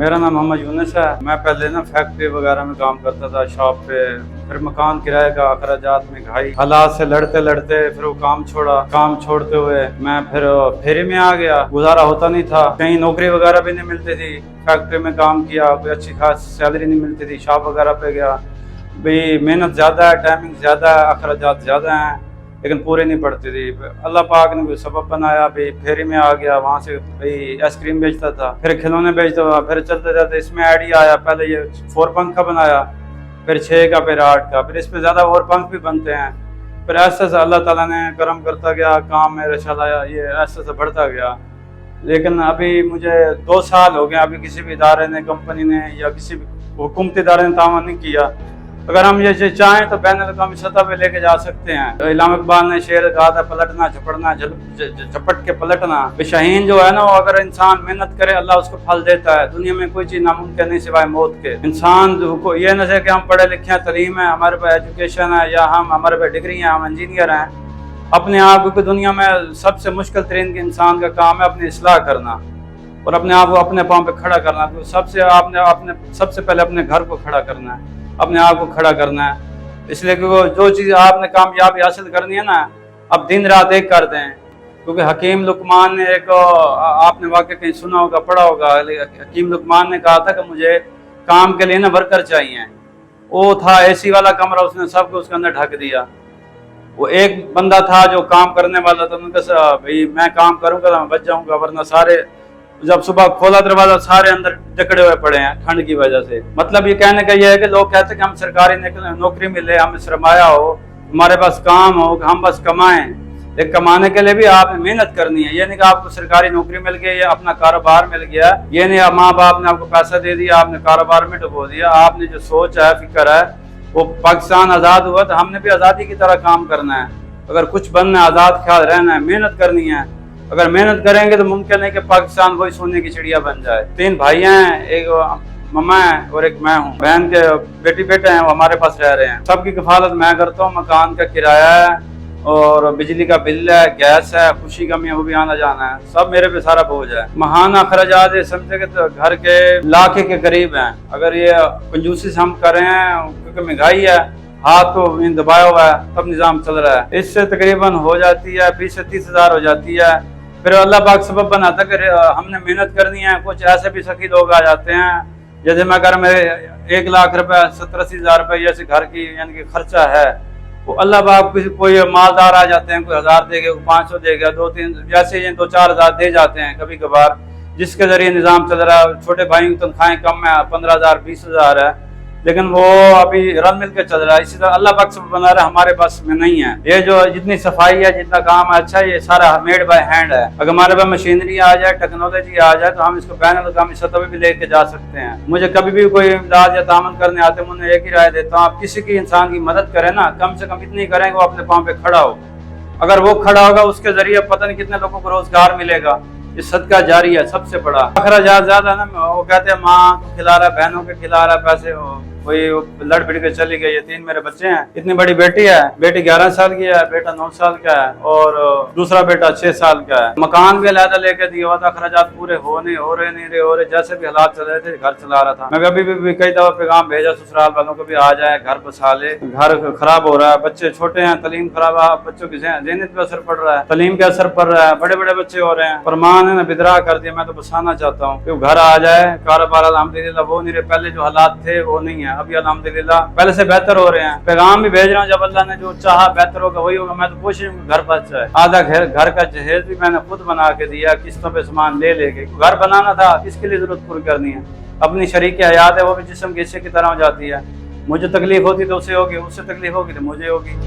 मेरा नाम मोहम्मद यूनुस है। मैं पहले ना फैक्ट्री वगैरह में काम करता था, शॉप पे, फिर मकान किराए का अखराजात में घाई हालात से लड़ते लड़ते फिर वो काम छोड़ा। काम छोड़ते हुए मैं फिर फेरी में आ गया। गुजारा होता नहीं था, कहीं नौकरी वगैरह भी नहीं मिलती थी। फैक्ट्री में काम किया, कोई अच्छी खास सैलरी नहीं मिलती थी। शॉप वगैरह पे गया, भाई मेहनत ज़्यादा है, टाइमिंग ज़्यादा है, अखराजात ज़्यादा हैं, लेकिन पूरी नहीं पड़ती थी। अल्लाह पाक ने कोई सबब बनाया, भाई फेरी में आ गया। वहाँ से भाई आइसक्रीम बेचता था, फिर खिलौने बेचता था, फिर चलते जाते इसमें आइडिया आया। पहले ये 4 पंख का बनाया, फिर 6 का, फिर 8 का, फिर इसमें ज़्यादा और पंख भी बनते हैं। फिर ऐसे से अल्लाह ताला ने करम करता गया, काम मेरे चलाया, ये ऐसे से बढ़ता गया। लेकिन अभी मुझे 2 साल हो गए, अभी किसी भी इदारे ने, कंपनी ने या किसी भी हुकूमती इदारे ने तावन नहीं किया। अगर हम ये चाहें तो बैन अवी सतह पे लेके जा सकते हैं। तो इलामा इकबाल ने शेर कहा था, पलटना झपटना, झपट के पलटना। शाहीन जो है ना, वो अगर इंसान मेहनत करे अल्लाह उसको फल देता है। दुनिया में कोई चीज़ नामुमकिन नहीं सिवाय मौत के। इंसान को ये न है कि हम पढ़े लिखे हैं, तलीम है, हमारे पास एजुकेशन है, या हमारे पास डिग्री है, हम इंजीनियर हैं। अपने आप को दुनिया में सबसे मुश्किल तरीन इंसान का काम है अपनी इस्लाह करना और अपने आप को अपने पाँव पे खड़ा करना। तो सबसे पहले अपने घर को खड़ा करना है, अपने आप को खड़ा करना है। इसलिए कि जो चीज़ आपने कामयाबी हासिल करनी है ना, अब दिन रात एक कर दें। क्योंकि हकीम लुकमान ने एक, आपने वाकई कहीं सुना होगा, पढ़ा होगा, हकीम लुकमान ने कहा था कि मुझे काम के लिए ना वर्कर चाहिए। वो था एसी वाला कमरा, उसने सबको उसके अंदर ढक दिया। वो एक बंदा था जो काम करने वाला था, उन्होंने कहा भाई मैं काम करूँगा तो मैं बच जाऊँगा, वरना सारे जब सुबह खोला दरवाजा सारे अंदर जकड़े हुए पड़े हैं ठंड की वजह से। मतलब ये कहने का ये है कि लोग कहते हैं कि हम सरकारी नौकरी मिले, हमें सरमाया हो, हमारे पास काम हो, हम बस कमाएं। लेकिन कमाने के लिए भी आपने मेहनत करनी है। ये नहीं कि आपको सरकारी नौकरी मिल गई या अपना कारोबार मिल गया, ये नहीं माँ बाप ने आपको पैसा दे दिया, आपने कारोबार में डुबो दिया। आपने जो सोच है, फिक्र है, वो पाकिस्तान आज़ाद हुआ तो हमने भी आज़ादी की तरह काम करना है। अगर कुछ बनना है, आज़ाद ख्याल रहना है, मेहनत करनी है। अगर मेहनत करेंगे तो मुमकिन है कि पाकिस्तान वही सोने की चिड़िया बन जाए। 3 भाई हैं, एक मम्मा है और एक मैं हूँ। बहन के बेटी बेटे हैं, वो हमारे पास रह रहे हैं। सबकी कफालत मैं करता हूँ। मकान का किराया है और बिजली का बिल है, गैस है, खुशी गमी है, वो भी आना जाना है, सब मेरे पे सारा बोझ है। महाना अखराजात समझे कि तो घर के लाखे के करीब हैं। अगर ये कंजूसी से हम कर रहे हैं, क्योंकि महंगाई है, हाथ तो दबाया हुआ है, तब निज़ाम चल रहा है। इससे तकरीबन हो जाती है 20 से 30 हज़ार हो जाती है। फिर अल्लाह पाक सबब बनाता कि हमने मेहनत करनी है। कुछ ऐसे भी सखी लोग आ जाते हैं, जैसे मैं अगर मेरे 1 लाख रुपए 70-80 हज़ार रुपये जैसे घर की यानी कि खर्चा है, वो अल्लाह पाक कोई मालदार आ जाते हैं, कोई 1000 देगा, कोई 500 देगा, 2-3 जैसे 2-4 हज़ार दे जाते हैं कभी कभार, जिसके जरिए निज़ाम चल रहा है। छोटे भाइयों की तनख्वाहें कम है, 15,000 20,000 है, लेकिन वो अभी रल मिल के चल रहा है। इसी तरह अल्लाह पाक सब बना रहा है, हमारे पास में नहीं है। ये जो जितनी सफाई है, जितना काम है, अच्छा, ये सारा मेड बाय हैंड है। अगर हमारे पास मशीनरी आ जाए, टेक्नोलॉजी आ जाए, तो हम इसको बैन अवी सतह पे भी लेके जा सकते हैं। मुझे कभी भी कोई इमदाद या तामन करने आते हैं, उन्हें एक ही राय देता हूँ, आप किसी की इंसान की मदद करें ना, कम से कम इतनी करें कि वो अपने पाँव पे खड़ा हो। अगर वो खड़ा होगा, उसके जरिए पता नहीं कितने लोगों को रोजगार मिलेगा। ये सदका जारी है सबसे बड़ा। अखराजात ज्यादा ना, वो कहते हैं माँ को खिला रहा है, बहनों के खिला रहा है, पैसे वही लड़ भिड़ के चली गई है। 3 मेरे बच्चे हैं, इतनी बड़ी बेटी है, बेटी 11 साल की है, बेटा 9 साल का है और दूसरा बेटा 6 साल का है। मकान भी अलहदा लेके दिया हुआ था, अखराजात पूरे हो रहे, जैसे भी हालात चल रहे थे घर चला रहा था। मैं कभी भी कई दफा पैगाम भेजा ससुराल वालों को भी, आ जाए, घर बसा ले, घर खराब हो रहा है, बच्चे छोटे हैं, तलीम खराब है, बच्चों की ज़हनियत पे असर पड़ रहा है, तलीम पे असर पड़ रहा है, बड़े बड़े बच्चे हो रहे हैं। फरमान ने बिदरा कर दिया। मैं तो बसाना चाहता हूँ कि घर आ जाए, कारोबार अल्हम्दुलिल्लाह वो नहीं रहे, पहले जो हालात थे वो नहीं है, अभी अल्हम्दुलिल्लाह पहले से बेहतर हो रहे हैं। पैगाम भी भेज रहा हूँ, जब अल्लाह ने जो चाहा बेहतर होगा वही होगा। मैं तो कोशिश घर बच जाए। आधा घर का जहेज भी मैंने खुद बना के दिया, किस्तों पे सामान ले लेके। घर बनाना था, किसके लिए जरूरत पूरी करनी है? अपनी शरीक हयात है, वो भी जिस्म के हिस्से की तरह हो जाती है। मुझे तकलीफ होती तो उसे होगी, उससे तकलीफ होगी तो मुझे होगी।